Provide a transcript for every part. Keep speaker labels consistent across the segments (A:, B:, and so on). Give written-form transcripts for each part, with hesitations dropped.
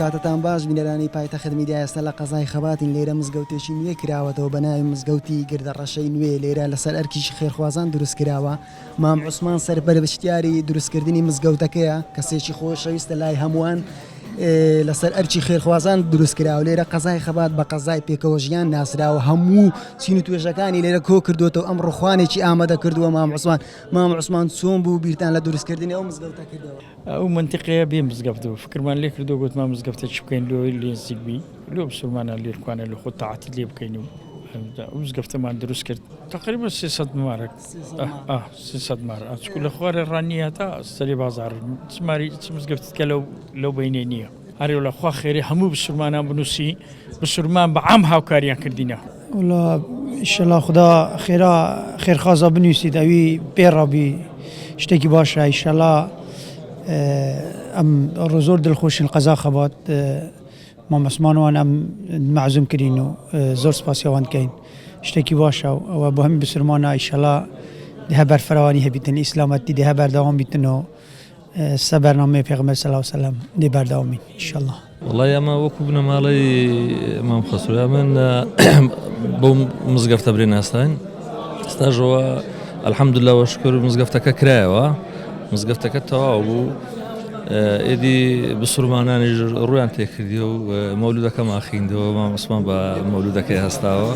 A: کاتتان باش بینەرانی پایتەخت میدیای ئێستا لە قەزای خەباتین لێرە مزگەوتێکی نوێ کراوەتەوە بە ناوی مزگەوتی گردەڕەشەی نوێ لێرە لەسەر ئەرکیشی خێرخوازان دروست کراوە. مام عوسمان سەرپەرشتیاری دروستکردنی مزگەوتەکەیە کەسێکی خۆشەویستە لای هەمووان لەسەر ئەرکی خێرخوازان دروست کراوە. لێرە قەزای خەبات بە قەزای پێکەوە ژیان ناسراوە هەموو چین و توێژەکانی لێرە کۆ کردوێتەوە ئەم ڕوخوانێکی ئامادە کردووە. مام عوسمان چۆن بوو بیرتان لە دروستکردنی ئەو مزگەوتە کردەوە؟
B: ئەو منتیقەیە بێ مزگەفت و فکرمان لێ کردو گوتمان مزگەفتێکی بکەین لۆی لێنزیک بی لۆ بسوورمانە لێرکوانە لە خۆ تاعاتی لێ بکەین و مزگەفتەمان دروست کرد تقریبا 300 مارک 300 مار ئەچکو لە خوارێ ڕانیە تا سەری بازار چماری مزگەفتکە لەو بینێ نییە. هەرێ لە خوا خێری هەموو بسوورمانان بنووسی بسوورمان بە عام هاوکاریان کردینە.
C: والله ئینشەڵا خدا خێرخوازە بنووسیت ئەوی پێڕابی شتێکی باشە ئینشەڵا ئەم زۆر دڵخۆشین قەزا خەبات مام عوسمانوان ئەم معزوم کرین و زۆر سپاسیاوان دکەین شتێکی باشە و ئەوە بۆ هەمی بسوورمانە ئینشەڵا دەها بەرفەرەوانی هەبیتن ئیسلامەتی دەها بەردەوام بیتن و سەبەرنامەی پێغەمبەر صلی الله علیه و سلم دێ بەردەوامی ئینشەڵا.
D: والله ئەمە وەکو بنەماڵەی مام خەسووریا من بۆ مزگەفتە برێن ئێستاین ئێستاژەوە ئەلحەمدولیلا وەشکر مزگەفتەکە کرایەوە مزگەفتەکە تەواو بوو ئێدی بسوورمانانی ڕویان تێکردی و مەولودەکەم ئاخیندەوە مام عوسمان بە مەولودەکەی هەستاوە.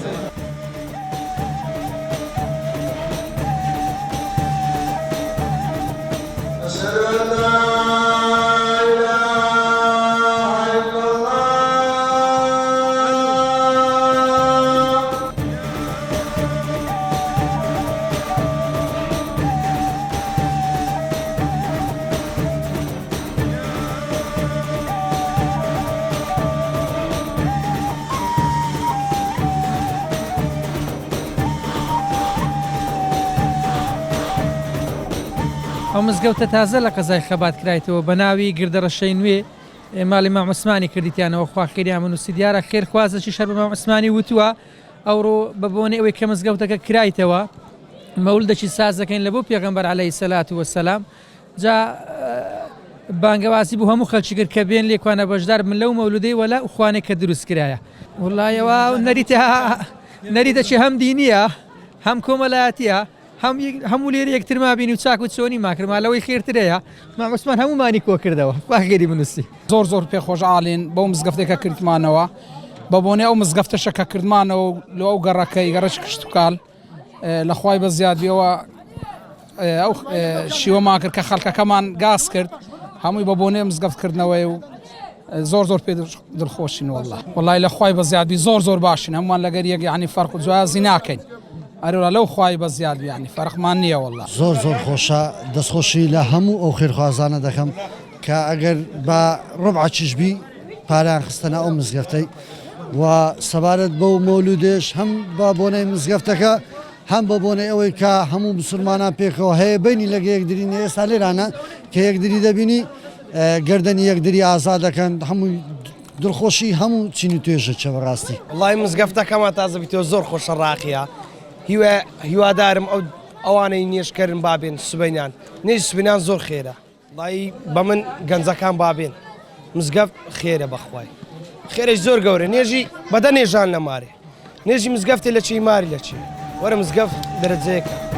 E: ئەو مزگەوتە تازە لە قەزای خەبات کرایەوە بە ناوی گردەڕەشەی نوێ ماڵی مام عوسمانی کردیتیانەوە خوا خێریان بنووسی دیارە خێرخوازەکی شەر بە مام عوسمانی وتووە ئەوڕۆ بە بۆنەی ئەوەی کە مزگەوتەکە کرایتەوە مەولدێکی ساز دەکەین لە بۆ پێغەمبەر عەلەیهی سەلات وەسەلام جا بانگەوازی بوو هەموو خەڵکی کرد کە بێن لێکوانە بەشدار من لەو مەولودەی وەلا خوانێک کە دروست کرایە. وڵایەوە نەریتەکی هەم دینیە هەم کۆمەلایەتیە هەموو لێرە یەکترما بینی و چاک و چۆنی ماکرمالەوەی خێرترەیە مام عوسمان هەمومانی کۆ کردەوە باخێری بنووسی.
F: زۆر پێخۆشحاڵین بەو مزگەفتێکە کردمانەوە بە بۆنێ ئەو مزگەفتەشە کە کردمانەوە لە ئەو گەڕەکەی گەڕەش کشت و کال لە خوای بە زیادبیەوە ئەو شیوەمان کرد کە خەڵکەکەمان گاز کرد هەمووی بە بۆنێ مزگەفتکردنەوەی و زۆر پێ دڵخۆشین وەڵای لە خوای بە زیادبی زۆر باشین هەمووان لەگەر یەک یعنی فەرق و جوازی ناکەین. ئەرێوە لەو خوای بە زیاد بیانی فەرقمان نییە وەڵڵا
G: زۆر خۆشە دەستخۆشی لە هەموو ئەو خێرخوازانە دەکەم کە ئەگەر بە ڕبعەکیشبی پاریان خستنە ئەو مزگەفتەی و سەبارەت بەو مەولودێش هەم بە بۆنەی مزگەفتەکە هەم بە بۆنەی ئەوەی کە هەموو مسلمانان پێکەوە هەیە بینی لەگە یەکدرینە ئێستا لێرانە کە یەکدری دەبینی گردنی یەکدری ئازاد دەکەن هەمووی دڵخۆشی هەموو چینی توێژە چەوە ڕاستی.
H: وڵای مزگەفتەکەمە تازە بیتەوە زۆر خۆشە ڕاقیە هیوادارم ئەوانەی نێشکردن بابێن سبەینان نێژ سبینان زۆر خێرە وڵای بە من گەنجەکان بابێن مزگەفت خێرە بەخوای خێرەی زۆر گەورە نێژی بەدە نێژان لە مارێ نێژی مزگەفتی لە چی ماری لە چی وەرە مزگەفت دەرەجەیەکە.